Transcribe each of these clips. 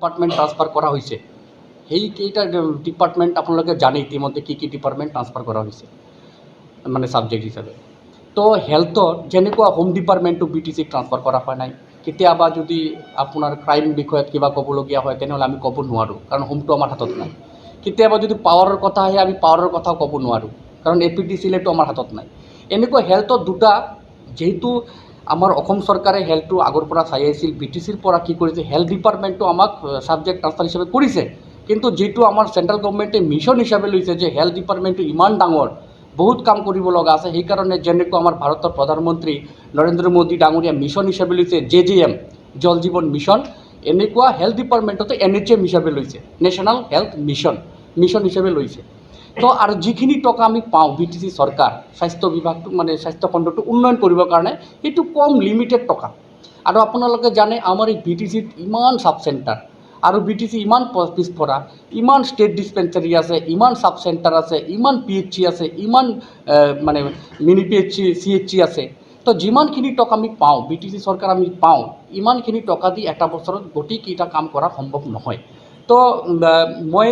Department transfer করা হয়েছে সেইকেইটা ডিপার্টমেন্ট আপোনালোকে জানে ইতিমধ্যে কি ডিপার্টমেন্ট ট্রান্সফার করা হয়েছে মানে সাবজেক্ট হিসাবে। তো হেল্থৰ যেনেকুৱা হোম ডিপাৰ্টমেণ্টটো BTC ট্ৰান্সফাৰ কৰা হোৱা নাই। কেতিয়াবা যদি আপোনাৰ ক্ৰাইম বিষয়ত কিবা ক'বলগীয়া হয় তেনেহ'লে আমি ক'ব নোৱাৰোঁ, কাৰণ হোমটো আমাৰ হাতত নাই। কেতিয়াবা যদি পাৱাৰৰ কথা আহে আমি পাৱাৰৰ কথাও ক'ব নোৱাৰোঁ, কাৰণ APDCLটো আমাৰ হাতত নাই। এনেকুৱা হেল্থৰ দুটা, যেহেতু আমাৰ অসম চৰকাৰে হেল্থটো আগৰ পৰা চাই আহিছিল, BTCৰ পৰা কি কৰিছে, হেল্থ ডিপাৰ্টমেণ্টটো আমাক ছাবজেক্ট ট্ৰান্সফাৰ হিচাপে কৰিছে, কিন্তু যিটো আমাৰ চেণ্ট্ৰেল গভৰ্ণমেণ্টে মিছন হিচাপে লৈছে যে হেল্থ ডিপাৰ্টমেণ্টটো ইমান ডাঙৰ, বহুত কাম কৰিব লগা আছে, সেইকাৰণে যেনেকুৱা আমাৰ ভাৰতৰ প্ৰধানমন্ত্ৰী নৰেন্দ্ৰ মোদী ডাঙৰীয়া মিছন হিচাপে লৈছে JJM জল জীৱন মিছন, এনেকুৱা হেল্থ ডিপাৰ্টমেণ্টতে NHM হিচাপে লৈছে, নেশ্যনেল হেল্থ মিছন হিচাপে লৈছে। তো আৰু যিখিনি টকা আমি পাওঁ BTC চৰকাৰ স্বাস্থ্য বিভাগটো মানে স্বাস্থ্য খণ্ডটো উন্নয়ন কৰিবৰ কাৰণে, সেইটো কম লিমিটেড টকা। আৰু আপোনালোকে জানে আমাৰ এই BTCত ইমান চাব চেণ্টাৰ, আৰু BTC ইমান পিছপৰা, ইমান ষ্টেট ডিছপেঞ্চাৰী আছে, ইমান চাব চেণ্টাৰ আছে, ইমান PHC আছে, ইমান মানে মিনি PHC CHC আছে। তো যিমানখিনি টকা আমি পাওঁ BTC চৰকাৰ আমি পাওঁ, ইমানখিনি টকা দি এটা বছৰত গোটেইকেইটা কাম কৰা সম্ভৱ নহয়। তো মই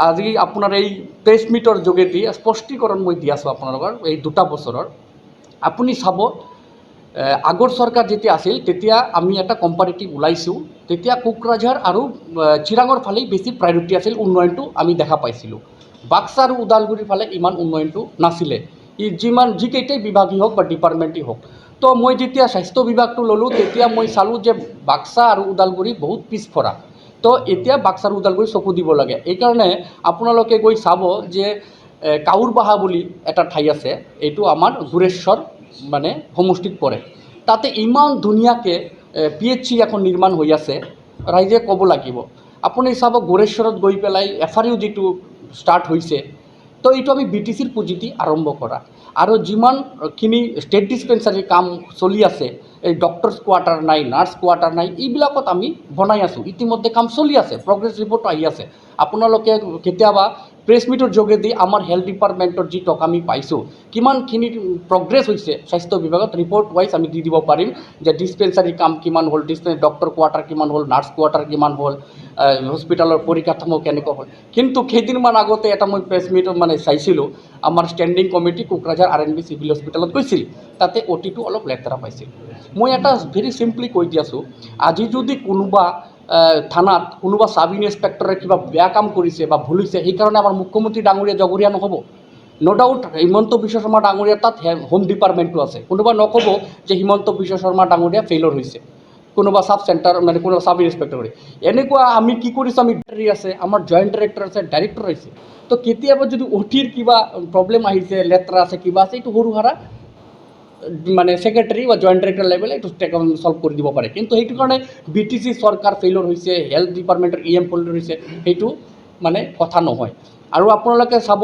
আজি আপোনাৰ এই প্ৰেছ মিটৰ যোগেদি স্পষ্টীকৰণ মই দি আছোঁ আপোনালোকৰ এই দুটা বছৰৰ। আপুনি চাব, আগৰ চৰকাৰ যেতিয়া আছিল তেতিয়া আমি এটা কম্পাৰেটিভ ওলাইছোঁ, তেতিয়া কোকৰাঝাৰ আৰু চিৰাঙৰ ফালেই বেছি প্ৰায়ৰিটি আছিল, উন্নয়নটো আমি দেখা পাইছিলোঁ। বাক্সা আৰু ওদালগুৰিৰ ফালে ইমান উন্নয়নটো নাছিলে, যিকেইটাই বিভাগেই হওক বা ডিপাৰ্টমেণ্টেই হওক। তো মই যেতিয়া স্বাস্থ্য বিভাগটো ল'লোঁ তেতিয়া মই চালোঁ যে বাক্সা আৰু ওদালগুৰি বহুত পিছপৰা। তো এতিয়া বাক্সা আৰু ওদালগুৰি চকু দিব লাগে। এইকাৰণে আপোনালোকে গৈ চাব যে কাউৰবাহা বুলি এটা ঠাই আছে, এইটো আমাৰ গুৰেশ্বৰ মানে সমষ্টিত পৰে। তাতে ইমান ধুনীয়াকৈ PHC এখন নিৰ্মাণ হৈ আছে, ৰাইজে ক'ব লাগিব। আপুনি চাব গুৰেশ্বৰত গৈ পেলাই FRU যিটো ষ্টাৰ্ট হৈছে, তো এইটো আমি BTCৰ পুঁজিদি আৰম্ভ কৰা। আৰু যিমানখিনি ষ্টেট ডিছপেঞ্চাৰীৰ কাম চলি আছে, এই ডক্টৰছ কোৱাৰ্টাৰ নাই, নাৰ্ছ কোৱাৰ্টাৰ নাই, এইবিলাকত আমি বনাই আছোঁ, ইতিমধ্যে কাম চলি আছে, প্ৰগ্ৰেছ ৰিপৰ্ট আহি আছে। আপোনালোকে কেতিয়াবা প্ৰেছ মিটৰ যোগেদি আমাৰ হেল্থ ডিপাৰ্টমেণ্টৰ যি টকা আমি পাইছোঁ, কিমানখিনি প্ৰগ্ৰেছ হৈছে স্বাস্থ্য বিভাগত, ৰিপৰ্ট ৱাইজ আমি দি দিব পাৰিম যে ডিছপেঞ্চাৰীৰ কাম কিমান হ'ল, ডক্টৰ কোৱাৰ্টাৰ কিমান হ'ল, নাৰ্ছ কোৱাৰ্টাৰ কিমান হ'ল, হস্পিটেলৰ পৰিকাঠামো কেনেকুৱা হ'ল। কিন্তু কেইদিনমান আগতে এটা মই প্ৰেছ মিটত মানে চাইছিলোঁ, আমাৰ standing committee Kokrajhar RNB civil হস্পিটেলত গৈছিল, তাতে OTটো অলপ লেতেৰা পাইছিল। মই এটা ভেৰি চিম্পলি কৈ দি আছোঁ, আজি যদি কোনোবা থানাত কোনোবা চাব ইনস্পেক্টৰে কিবা বেয়া কাম কৰিছে বা ভুল হৈছে, সেইকাৰণে আমাৰ মুখ্যমন্ত্ৰী ডাঙৰীয়া জগৰীয়া নহ'ব। ন' ডাউট হিমন্ত বিশ্ব শৰ্মা ডাঙৰীয়া তাত হোম ডিপাৰ্টমেণ্টটো আছে, কোনোবা নক'ব যে হিমন্ত বিশ্ব শৰ্মা ডাঙৰীয়া ফেইলৰ হৈছে, কোনোবা চাব চেণ্টাৰ মানে কোনোবা চাব ইনস্পেক্টৰে। এনেকুৱা আমি কি কৰিছোঁ, আমি আছে, আমাৰ জইণ্ট ডাইৰেক্টৰ আছে, ডাইৰেক্টৰ আছে। তো কেতিয়াবা যদি OTৰ কিবা প্ৰব্লেম আহিছে, লেতেৰা আছে, কিবা আছে, এইটো সৰু সুৰা মানে ছেক্ৰেটাৰী বা জইণ্ট ডাইৰেক্টৰ লেভেলে এইটো ছল্ভ কৰি দিব পাৰে। কিন্তু সেইটো কাৰণে BTC চৰকাৰ ফেইলৰ হৈছে, হেল্থ ডিপাৰ্টমেণ্টৰ EM ফেইলৰ হৈছে, সেইটো মানে কথা নহয়। আৰু আপোনালোকে চাব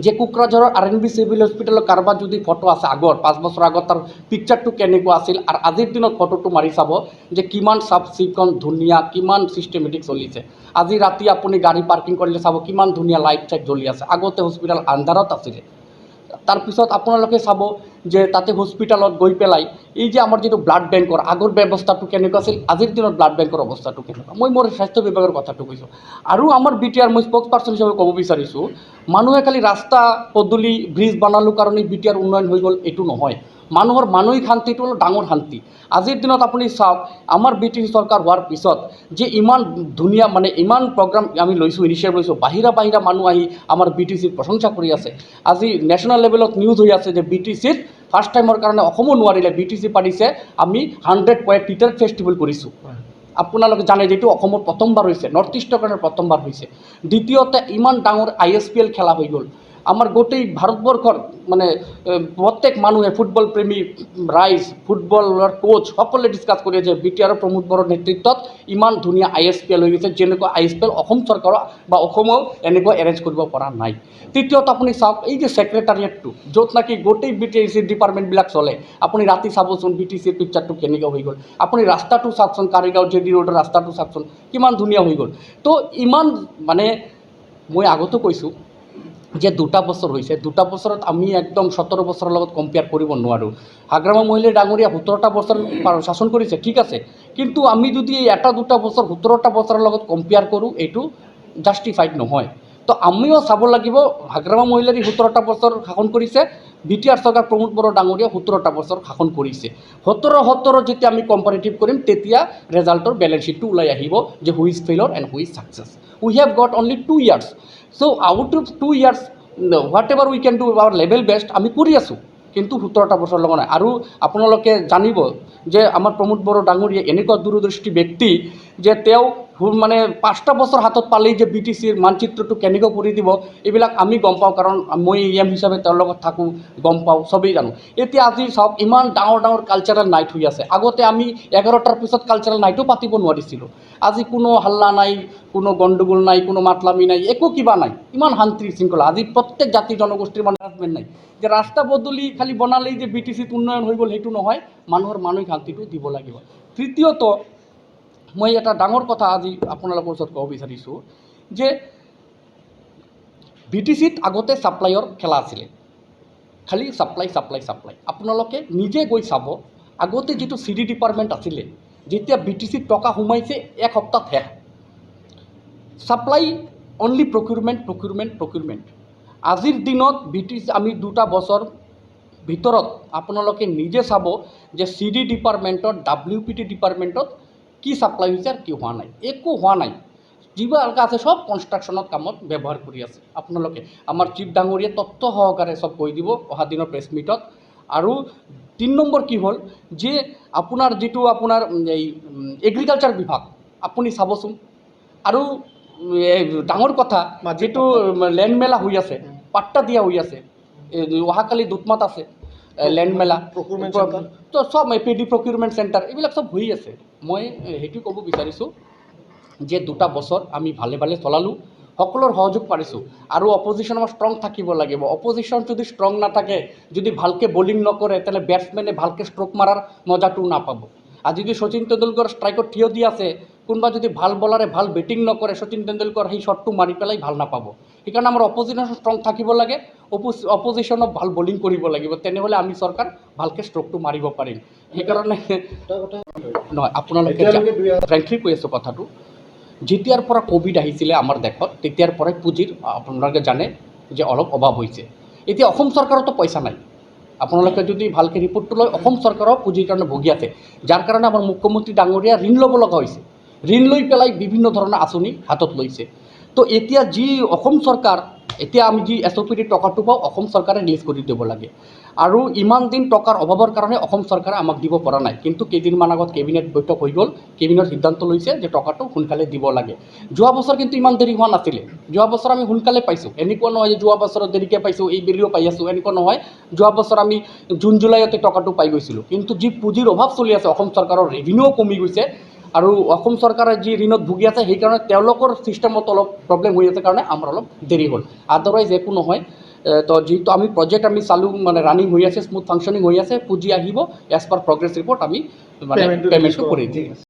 যে কোকৰাঝাৰৰ RNB চিভিল হস্পিটেলৰ কাৰোবাৰ যদি ফটো আছে আগৰ 5 বছৰ আগত, তাৰ পিকচাৰটো কেনেকুৱা আছিল, আৰু আজিৰ দিনত ফটোটো মাৰি চাব যে কিমান চাফ চিকুণ ধুনীয়া, কিমান ছিষ্টেমেটিক চলিছে। আজি ৰাতি আপুনি গাড়ী পাৰ্কিং কৰিলে চাব কিমান ধুনীয়া লাইট চাইট জ্বলি আছে। আগতে হস্পিটেল আন্ধাৰত আছিলে। তাৰপিছত আপোনালোকে চাব যে তাতে হস্পিটেলত গৈ পেলাই এই যে আমাৰ যিটো ব্লাড বেংকৰ আগৰ ব্যৱস্থাটো কেনেকুৱা আছিল, আজিৰ দিনত ব্লাড বেংকৰ অৱস্থাটো কেনেকুৱা, মই মোৰ স্বাস্থ্য বিভাগৰ কথাটো কৈছোঁ। আৰু আমাৰ BTR মই স্প'ক্স পাৰ্চন হিচাপে ক'ব বিচাৰিছোঁ, মানুহে খালি ৰাস্তা পদূলি ব্ৰিজ বনালোঁ কাৰণে BTR উন্নয়ন হৈ গ'ল, এইটো নহয়। মানুহৰ মানসিক শান্তিটো হ'ল ডাঙৰ শান্তি। আজিৰ দিনত আপুনি চাওক, আমাৰ BTC চৰকাৰ হোৱাৰ পিছত যে ইমান ধুনীয়া মানে ইমান প্ৰগ্ৰাম আমি লৈছোঁ, ইনিচিয়েটিভ লৈছোঁ, বাহিৰা মানুহ আহি আমাৰ BTCৰ প্ৰশংসা কৰি আছে। আজি নেশ্যনেল লেভেলত নিউজ হৈ আছে যে BTCত ফাৰ্ষ্ট টাইমৰ কাৰণে অসমো নোৱাৰিলে, BTC পাৰিছে, আমি 100 পইণ্ট টিটাৰ ফেষ্টিভেল কৰিছোঁ। আপোনালোকে জানে যিটো অসমত প্ৰথমবাৰ হৈছে, নৰ্থ ইষ্টৰ কাৰণে প্ৰথমবাৰ হৈছে। দ্বিতীয়তে ইমান ডাঙৰ ISPL খেলা হৈ গ'ল। আমাৰ গোটেই ভাৰতবৰ্ষৰ মানে প্ৰত্যেক মানুহে ফুটবল প্ৰেমী ৰাইজ, ফুটবলৰ কোচ সকলোৱে ডিছকাছ কৰি আছে BTR প্ৰমোদ বড়োৰ নেতৃত্বত ইমান ধুনীয়া ISPL হৈ গৈছে, যেনেকুৱা ISPL অসম চৰকাৰৰ বা অসমেও এনেকুৱা এৰেঞ্জ কৰিব পৰা নাই। তৃতীয়ত আপুনি চাওক এই যে ছেক্ৰেটাৰিয়েটটো, য'ত নেকি গোটেই BTC ডিপাৰ্টমেণ্টবিলাক চলে, আপুনি ৰাতি চাবচোন BTCৰ পিকচাৰটো কেনেকুৱা হৈ গ'ল। আপুনি ৰাস্তাটো চাওকচোন, কাৰিগাঁও JD ৰোডৰ ৰাস্তাটো চাওকচোন কিমান ধুনীয়া হৈ গ'ল। তো ইমান মানে মই আগতো কৈছোঁ যে 2টা বছৰ হৈছে 2টা বছৰত আমি একদম 17 বছৰৰ লগত কম্পেয়াৰ কৰিব নোৱাৰোঁ। হাগ্ৰামা মহিলাই ডাঙৰীয়া 17টা বছৰ শাসন কৰিছে, ঠিক আছে, কিন্তু আমি যদি এটা 2টা বছৰ 17টা বছৰৰ লগত কম্পেয়াৰ কৰোঁ, এইটো জাষ্টিফাইড নহয়। তো আমিও চাব লাগিব হাগ্ৰামা মহিলাই 17টা বছৰ শাসন কৰিছে, বিটিআৰ চৰকাৰ প্ৰমোদ বড়ো ডাঙৰীয়া 17টা বছৰ শাসন কৰিছে। 17 যেতিয়া আমি কম্পাৰেটিভ কৰিম, তেতিয়া ৰেজাল্টৰ বেলেঞ্চ শ্বীটটো ওলাই আহিব যে who is failure and who is success. We have got only 2 years। So' out of 2 years whatever we can do our level best আমি কৰি আছোঁ, কিন্তু 17টা বছৰ লগা নাই। আৰু আপোনালোকে জানিব যে আমাৰ প্ৰমোদ বড়ো ডাঙৰীয়া এনেকুৱা দূৰদৃষ্টি ব্যক্তি যে তেওঁ মানে 5টা বছৰ হাতত পালেই যে BTCৰ মানচিত্ৰটো কেনেকৈ কৰি দিব, এইবিলাক আমি গম পাওঁ, কাৰণ মই EM হিচাপে তেওঁৰ লগত থাকোঁ, গম পাওঁ, চবেই জানো। এতিয়া আজি চাওক ইমান ডাঙৰ ডাঙৰ কালচাৰেল নাইট হৈ আছে। আগতে আমি 11টাৰ পিছত কালচাৰেল নাইটো পাতিব নোৱাৰিছিলোঁ। আজি কোনো হাল্লা নাই, কোনো গণ্ডগোল নাই, কোনো মাতলামি নাই, একো কিবা নাই, ইমান শান্তি শৃংখলা। আজি প্ৰত্যেক জাতি জনগোষ্ঠীৰ মানে হাজবেণ্ড নাই যে ৰাস্তা পদূলি খালি বনালেই যে BTCত উন্নয়ন হৈ গ'ল, সেইটো নহয়, মানুহৰ মানসিক শান্তিটো দিব লাগিব। তৃতীয়ত মই এটা ডাঙৰ কথা আজি আপোনালোকৰ ওচৰত ক'ব বিচাৰিছোঁ যে BTCত আগতে ছাপ্লাইৰ খেলা আছিলে, খালি ছাপ্লাই। আপোনালোকে নিজে গৈ চাব, আগতে যিটো CD ডিপাৰ্টমেণ্ট আছিলে, যেতিয়া BTCত টকা সোমাইছে 1 সপ্তাহ শেষ। Supply only procurement. আজিৰ দিনত BTC আমি 2টা বছৰ ভিতৰত আপোনালোকে নিজে চাব যে CD ডিপাৰ্টমেণ্টত, WPT ডিপাৰ্টমেণ্টত কি ছাপ্লাই হৈছে আৰু কি হোৱা নাই, একো হোৱা নাই। যিবিলাক আছে সব কনষ্ট্ৰাকশ্যনত কামত ব্যৱহাৰ কৰি আছে। আপোনালোকে আমাৰ চিফ ডাঙৰীয়ে তথ্য সহকাৰে চব কৈ দিব অহা দিনৰ প্ৰেছ মিটত। আৰু 3 নম্বৰ কি হ'ল যে আপোনাৰ যিটো আপোনাৰ এই এগ্ৰিকালচাৰ বিভাগ আপুনি চাবচোন। আৰু ডাঙৰ কথা যিটো লেণ্ড মেলা হৈ আছে, পাট্টা দিয়া হৈ আছে, অহাকালি দুটমাত আছে লেণ্ড মেলা, তো চব PD প্ৰকিউৰমেণ্ট চেণ্টাৰ, এইবিলাক চব হৈ আছে। মই সেইটো ক'ব বিচাৰিছোঁ যে 2টা বছৰ আমি ভালে চলালোঁ, সকলোৰ সহযোগ পাৰিছোঁ। আৰু অপজিশ্যন আমাৰ ষ্ট্ৰং থাকিব লাগিব। অপজিশ্যন যদি ষ্ট্ৰং নাথাকে, যদি ভালকৈ বলিং নকৰে, তেনে বেটছমেনে ভালকৈ ষ্ট্ৰ'ক মাৰাৰ মজাটো নাপাব। আজি যদি শচীন তেণ্ডুলকাৰ ষ্ট্ৰাইকত থিয় দি আছে, কোনোবা যদি ভাল বলাৰে ভাল বেটিং নকৰে, শচীন তেণ্ডুলকাৰ সেই শ্বটটো মাৰি পেলাই ভাল নাপাব। সেইকাৰণে আমাৰ অপজিশ্যন ষ্ট্ৰং থাকিব লাগে, অপজিশ্যনক ভাল বলিং কৰিব লাগিব, তেনেহ'লে আমি চৰকাৰ ভালকৈ ষ্ট্ৰ'কটো মাৰিব পাৰিম। সেইকাৰণে নহয়, আপোনালোকে ফ্ৰেংকলি কৈ আছোঁ কথাটো, যেতিয়াৰ পৰা ক'ভিড আহিছিলে আমাৰ দেশত, তেতিয়াৰ পৰাই পুঁজিৰ আপোনালোকে জানে যে অলপ অভাৱ হৈছে। এতিয়া অসম চৰকাৰতো পইচা নাই। আপোনালোকে যদি ভালকৈ ৰিপৰ্টটো লয়, অসম চৰকাৰৰ পুঁজিৰ কাৰণে ভুগি আছে, যাৰ কাৰণে আমাৰ মুখ্যমন্ত্ৰী ডাঙৰীয়া ঋণ ল'ব লগা হৈছে। ঋণ লৈ পেলাই বিভিন্ন ধৰণৰ আঁচনি হাতত লৈছে। তো এতিয়া যি অসম চৰকাৰ, এতিয়া আমি যি SOPD টকাটো পাওঁ, অসম চৰকাৰে ৰিলিজ কৰি দিব লাগে। আৰু ইমান দিন টকাৰ অভাৱৰ কাৰণে অসম চৰকাৰে আমাক দিব পৰা নাই, কিন্তু কেইদিনমান আগত কেবিনেট বৈঠক হৈ গ'ল, কেবিনেট সিদ্ধান্ত লৈছে যে টকাটো সোনকালে দিব লাগে। যোৱা বছৰ কিন্তু ইমান দেৰি হোৱা নাছিলে, যোৱা বছৰ আমি সোনকালে পাইছোঁ। এনেকুৱা নহয় যে যোৱা বছৰত দেৰিকৈ পাইছোঁ, এই বেলিও পাই আছোঁ, এনেকুৱা নহয়। যোৱা বছৰ আমি জুন জুলাইতে টকাটো পাই গৈছিলোঁ। কিন্তু যি পুঁজিৰ অভাৱ চলি আছে, অসম চৰকাৰৰ ৰেভিনিউ কমি গৈছে, আৰু অসম চৰকাৰে যি ঋণত ভুগি আছে, সেইকাৰণে তেওঁলোকৰ ছিষ্টেমত অলপ প্ৰব্লেম হৈ আছে, কাৰণে আমাৰ অলপ দেৰি হ'ল। আদাৰৱাইজ একো নহয়। তো যিহেতু আমি প্ৰজেক্ট আমি চালোঁ, মানে ৰানিং হৈ আছে, স্মুথ ফাংচনিং হৈ আছে, পুঁজি আহিব, এজ পাৰ প্ৰগ্ৰেছ ৰিপৰ্ট আমি মানে পে'মেণ্টটো কৰি দিম।